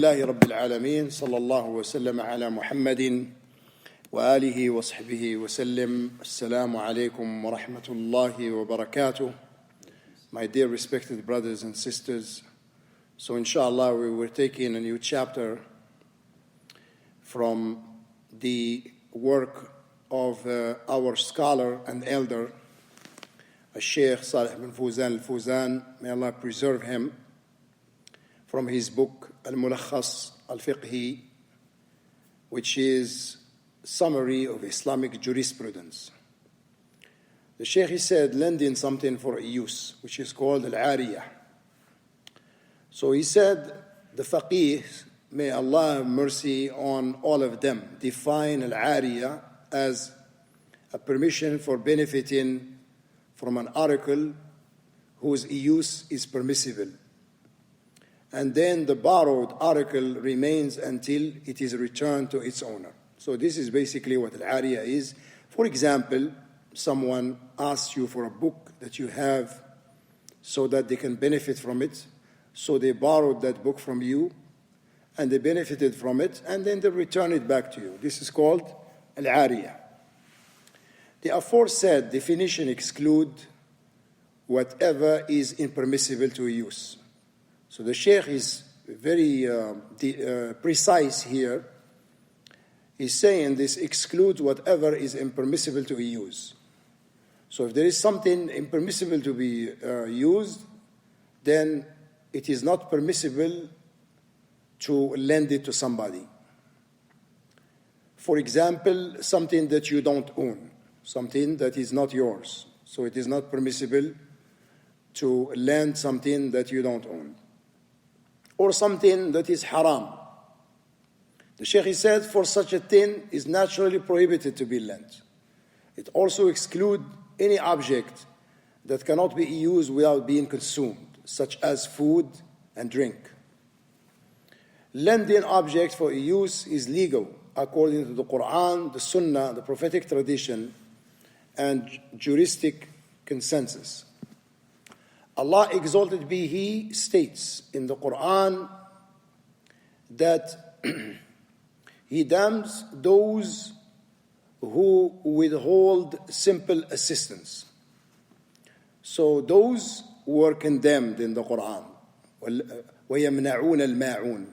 لله رب العالمين صلى الله وسلم على محمد وآله وصحبه وسلم. Assalamu alaikum wa rahmatullahi wa barakatuh. My dear respected brothers and sisters, so inshallah we were taking a new chapter from the work of our scholar and elder, Sheikh Salih bin Fawzan al-Fawzan, may Allah preserve him, from his book Al-Mulakhas Al-Fiqhi, which is summary of Islamic jurisprudence. The Shaykh, he said, lending something for a use, which is called al-ariyah. So he said, the faqih, may Allah have mercy on all of them, define al-ariyah as a permission for benefiting from an article whose use is permissible. And then the borrowed article remains until it is returned to its owner. So this is basically what al-ariyah is. For example, someone asks you for a book that you have so that they can benefit from it. So they borrowed that book from you and they benefited from it and then they return it back to you. This is called al-ariyah. The aforesaid definition excludes whatever is impermissible to use. So the Shaykh is very precise here. He's saying this excludes whatever is impermissible to be used. So if there is something impermissible to be used, then it is not permissible to lend it to somebody. For example, something that you don't own, something that is not yours. So it is not permissible to lend something that you don't own. Or something that is haram. The Shaykh said, for such a thing is naturally prohibited to be lent. It also excludes any object that cannot be used without being consumed, such as food and drink. Lending objects for use is legal according to the Quran, the Sunnah, the prophetic tradition, and juristic consensus. Allah exalted be He states in the Quran that He damns those who withhold simple assistance. So those who are condemned in the Quran, وَيَمْنَعُونَ الْمَاعُونَ,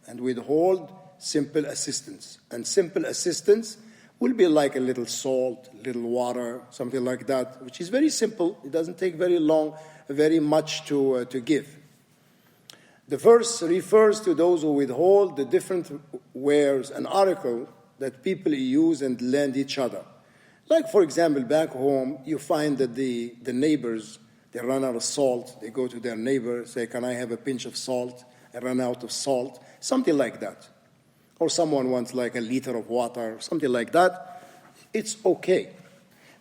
and withhold simple assistance. And simple assistance will be like a little salt, little water, something like that, which is very simple. It doesn't take very much to give. The verse refers to those who withhold the different wares and article that people use and lend each other. Like, for example, back home, you find that the neighbors, they run out of salt. They go to their neighbor, say, can I have a pinch of salt? I run out of salt. Something like that. Or someone wants like a liter of water, something like that. It's okay.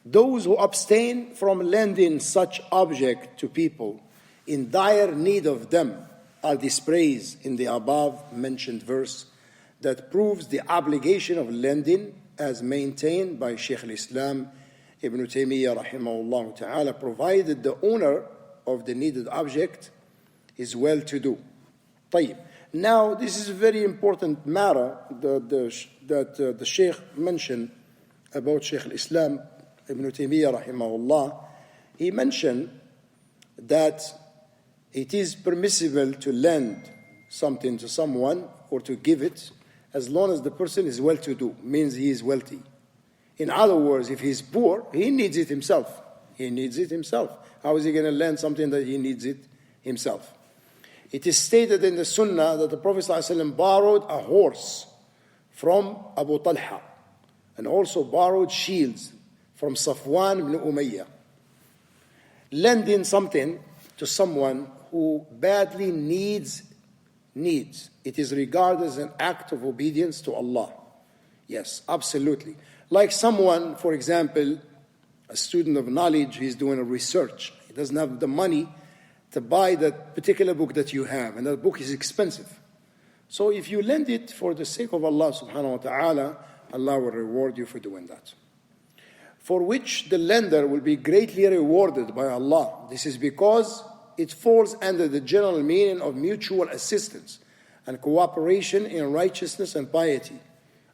Those who abstain from lending such object to people in dire need of them are dispraised in the above mentioned verse that proves the obligation of lending as maintained by Shaykh al-Islam Ibn Taymiyyah rahimahullah ta'ala, provided the owner of the needed object is well-to-do. طيب. Now, this is a very important matter that the Shaykh mentioned about Shaykh al-Islam Ibn Taymiyyah rahimahullah. He mentioned that it is permissible to lend something to someone or to give it as long as the person is well-to-do, means he is wealthy. In other words, if he's poor, he needs it himself. He needs it himself. How is he going to lend something that he needs it himself? It is stated in the Sunnah that the Prophet ﷺ borrowed a horse from Abu Talha and also borrowed shields from Safwan ibn Umayyah. Lending something to someone who badly needs, it is regarded as an act of obedience to Allah. Yes, absolutely. Like someone, for example, a student of knowledge, he's doing a research. He doesn't have the money to buy that particular book that you have, and that book is expensive. So if you lend it for the sake of Allah subhanahu wa ta'ala, Allah will reward you for doing that. For which the lender will be greatly rewarded by Allah. This is because it falls under the general meaning of mutual assistance, and cooperation in righteousness and piety.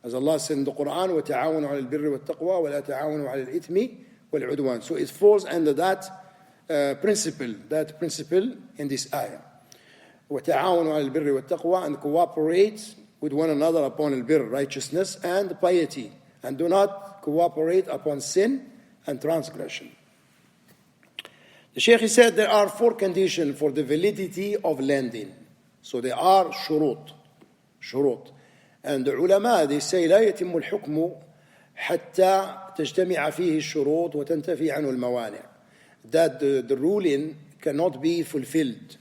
As Allah said in the Quran, وَتَعَاوَنُوا عَلَى الْبِرِّ وَالتَّقْوَى وَلَا تَعَاوَنُوا عَلى الْإِثْمِ وَالْعُدْوَانِ. So it falls under that principle in this ayah. وَتَعَاوَنُوا عَلى الْبِرِّ وَالتَّقْوَى, and cooperate with one another upon al-birr, righteousness and piety, and do not cooperate upon sin and transgression. The Shaykh said there are 4 conditions for the validity of lending. So there are shurut. And the ulama, they say لا يتم الحكم حتى تجتمع فيه الشروط وتنتفي عنه الموانع. That the ruling cannot be fulfilled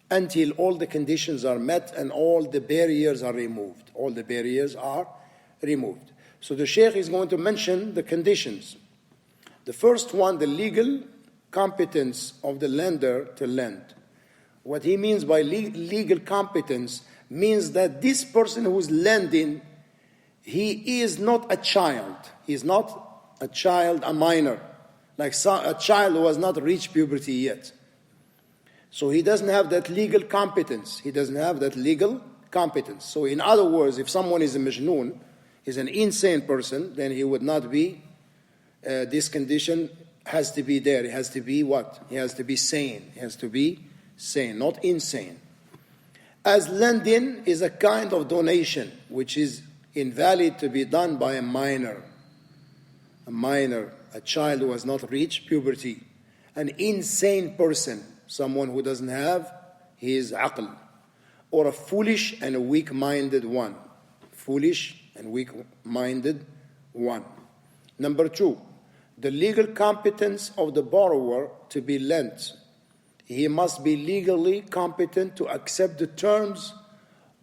until all the conditions are met and all the barriers are removed. All the barriers are removed. So the Shaykh is going to mention the conditions. The first one, the legal competence of the lender to lend. What he means by legal competence means that this person who is lending, he is not a child. He is not a child, a minor, like a child who has not reached puberty yet. So he doesn't have that legal competence. So in other words, if someone is a majnoon, is an insane person, then he would not be, this condition has to be there. It has to be what? He has to be sane. He has to be sane, not insane. As lending is a kind of donation which is invalid to be done by a minor, a child who has not reached puberty, an insane person, someone who doesn't have his aql, or a foolish and a weak-minded one. Number 2, the legal competence of the borrower to be lent. He must be legally competent to accept the terms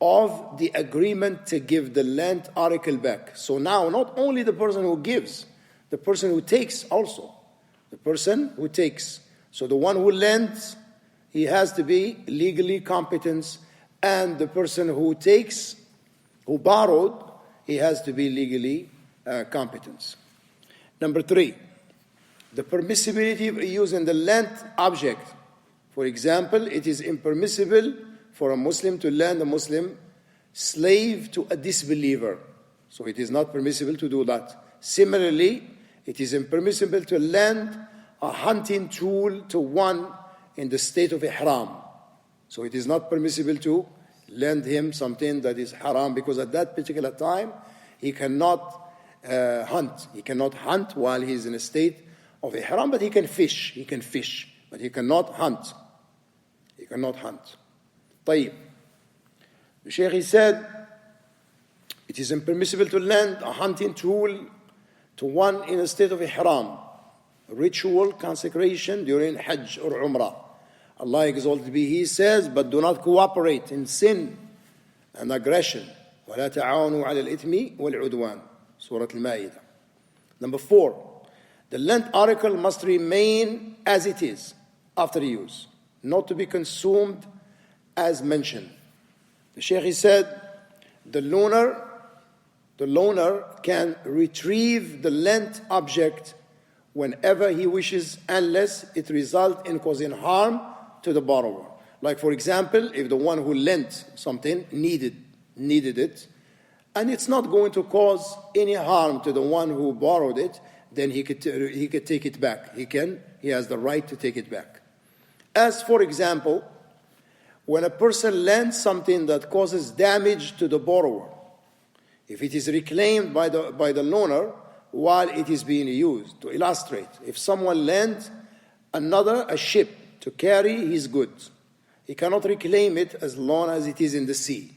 of the agreement to give the lent article back. So now, not only the person who gives, the person who takes also. The person who takes. So the one who lends, he has to be legally competent, and the person who takes, who borrowed, he has to be legally competent. Number 3, the permissibility of using the lent object. For example, it is impermissible for a Muslim to lend a Muslim slave to a disbeliever. So it is not permissible to do that. Similarly, it is impermissible to lend a hunting tool to one in the state of ihram. So it is not permissible to lend him something that is haram, because at that particular time he cannot hunt. He cannot hunt while he is in a state of ihram, but he can fish, but he cannot hunt. طيب. The Shaykh said, it is impermissible to lend a hunting tool to one in a state of ihram, ritual consecration during Hajj or Umrah. Allah exalted be He says, but do not cooperate in sin and aggression. وَلَا تَعَاوَنُوا عَلَى الْإِثْمِ وَالْعُدْوَانِ. Surah Al-Ma'idah. Number 4, the lent article must remain as it is after use, not to be consumed as mentioned. The Shaykh said, the loaner can retrieve the lent object whenever he wishes, unless it results in causing harm to the borrower. Like, for example, if the one who lent something needed it, and it's not going to cause any harm to the one who borrowed it, then he could take it back. He has the right to take it back. As for example, when a person lends something that causes damage to the borrower, if it is reclaimed by the loaner while it is being used. To illustrate, if someone lends another a ship to carry his goods, he cannot reclaim it as long as it is in the sea.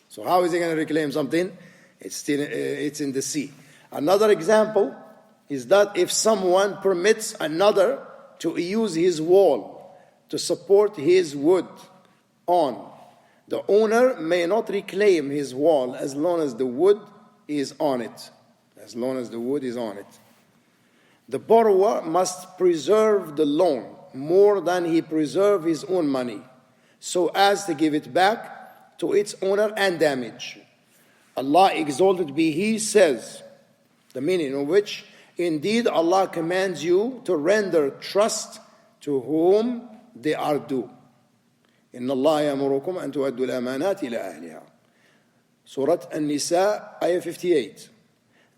So how is he going to reclaim something? It's in the sea. Another example is that if someone permits another to use his wall to support his wood on, the owner may not reclaim his wall as long as the wood is on it. The borrower must preserve the loan more than he preserves his own money, so as to give it back to its owner undamaged. Allah exalted be He says, the meaning of which, indeed Allah commands you to render trust to whom they are due. إن الله يأمركم أن تؤدوا الأمانات إلى أهلها. Surah An-Nisa, Ayah 58.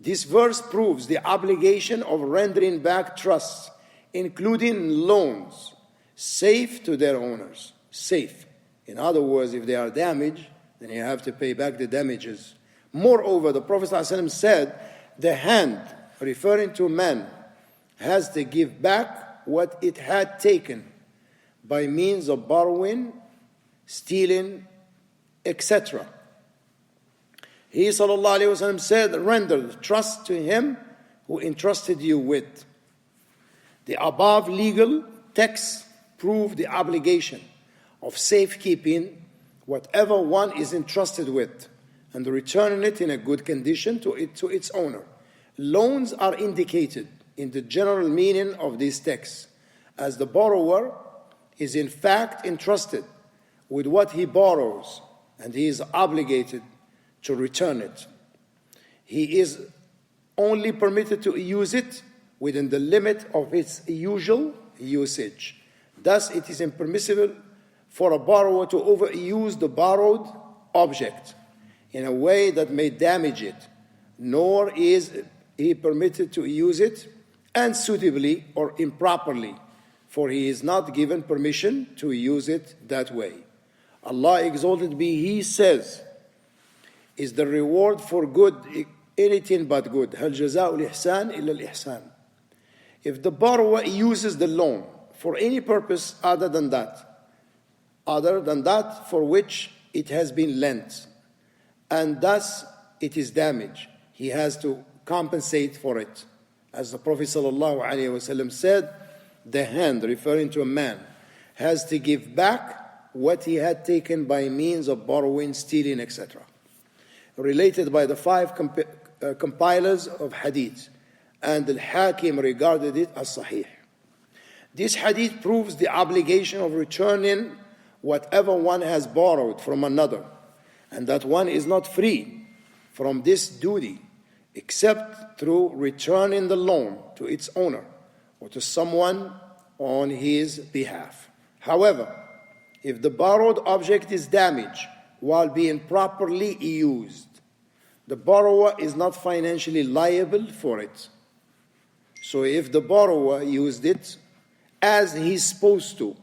This verse proves the obligation of rendering back trusts, including loans, safe to their owners. Safe. In other words, if they are damaged, then you have to pay back the damages. Moreover, the Prophet ﷺ said, the hand, referring to man, has to give back what it had taken by means of borrowing, stealing, etc. He ﷺ said, render trust to him who entrusted you with. The above legal texts prove the obligation of safekeeping whatever one is entrusted with and returning it in a good condition to its owner. Loans are indicated in the general meaning of these texts, as the borrower is in fact entrusted with what he borrows, and he is obligated to return it. He is only permitted to use it within the limit of its usual usage. Thus, it is impermissible for a borrower to overuse the borrowed object in a way that may damage it, nor is he permitted to use it unsuitably or improperly, for he is not given permission to use it that way. Allah exalted be He says, is the reward for good anything but good? هل جزاء الإحسان إلا الإحسان. If the borrower uses the loan for any purpose other than that for which it has been lent, and thus it is damaged, he has to compensate for it. As the Prophet ﷺ said, the hand, referring to a man, has to give back what he had taken by means of borrowing, stealing, etc. Related by the five compilers of hadith, and Al-Hakim regarded it as sahih. This hadith proves the obligation of returning whatever one has borrowed from another, and that one is not free from this duty except through returning the loan to its owner or to someone on his behalf. However, if the borrowed object is damaged while being properly used, the borrower is not financially liable for it. So if the borrower used it as he's supposed to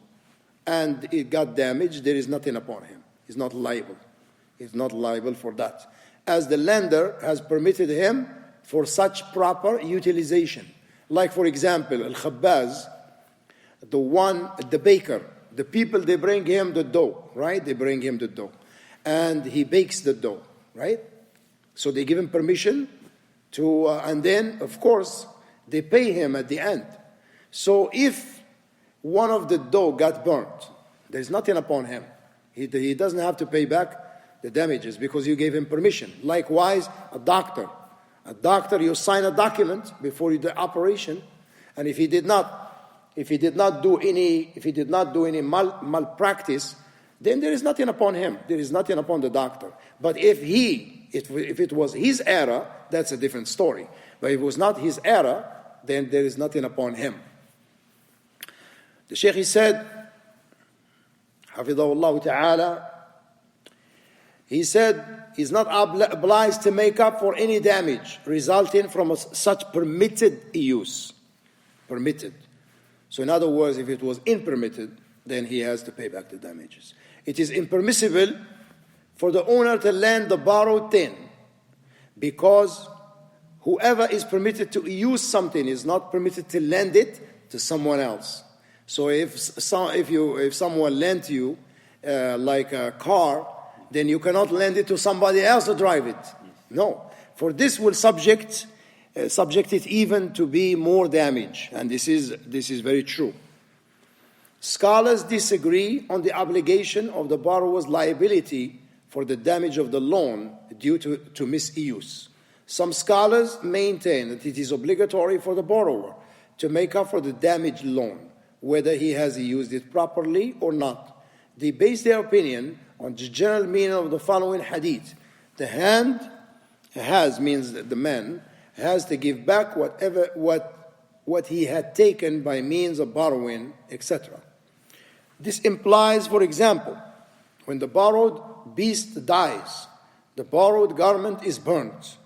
and it got damaged, there is nothing upon him. He's not liable. He's not liable for that, as the lender has permitted him for such proper utilization. Like, for example, al-khabbaz, the baker, the people, they bring him the dough, right? They bring him the dough, and he bakes the dough, right? So they give him permission to, and then, of course, they pay him at the end. So if one of the dough got burnt, there's nothing upon him. He doesn't have to pay back the damages because you gave him permission. Likewise, a doctor, you sign a document before the operation, and if he did not do any malpractice, then there is nothing upon him. There is nothing upon the doctor. But if it was his error, that's a different story. But if it was not his error, then there is nothing upon him. The Shaykh, he said, Hafidhahullah Ta'ala, he said, he's not obliged to make up for any damage resulting from such permitted use. Permitted. So in other words, if it was impermitted, then he has to pay back the damages. It is impermissible for the owner to lend the borrowed thing, because whoever is permitted to use something is not permitted to lend it to someone else. So if someone lent you like a car, then you cannot lend it to somebody else to drive it. No, for this will subject it even to be more damage, and this is very true. Scholars disagree on the obligation of the borrower's liability for the damage of the loan due to misuse. Some scholars maintain that it is obligatory for the borrower to make up for the damaged loan, whether he has used it properly or not. They base their opinion on the general meaning of the following hadith. The hand has, means that the man has to give back what he had taken by means of borrowing, etc. This implies, for example, when the borrowed beast dies, the borrowed garment is burnt,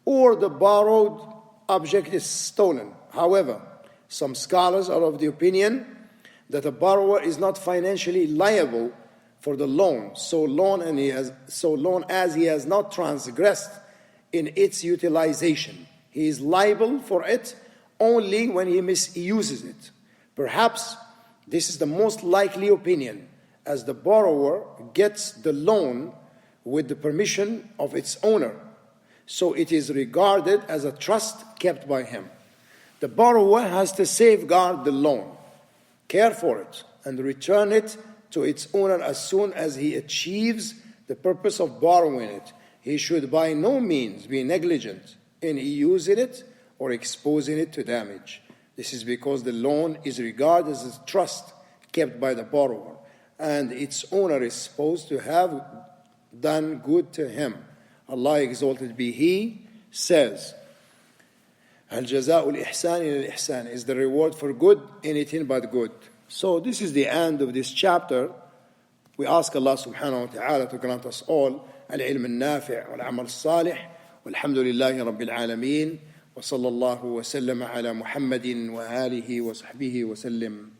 or the borrowed object is stolen. However, some scholars are of the opinion that a borrower is not financially liable for the loan, so long as he has not transgressed in its utilization. He is liable for it only when he misuses it. Perhaps this is the most likely opinion, as the borrower gets the loan with the permission of its owner, so it is regarded as a trust kept by him. The borrower has to safeguard the loan, care for it, and return it to its owner as soon as he achieves the purpose of borrowing it. He should by no means be negligent in using it or exposing it to damage. This is because the loan is regarded as a trust kept by the borrower, and its owner is supposed to have done good to him. Allah exalted be He says, "Hal jaza'ul ihsan ila al-ihsan," is the reward for good anything but good. So this is the end of this chapter. We ask Allah subhanahu wa ta'ala to grant us all al-ilm al-nafi' wal-amal al-salih, walhamdulillahi rabbil alameen, wa sallallahu wa sallam ala Muhammadin wa alihi wa sahbihi wa sallim.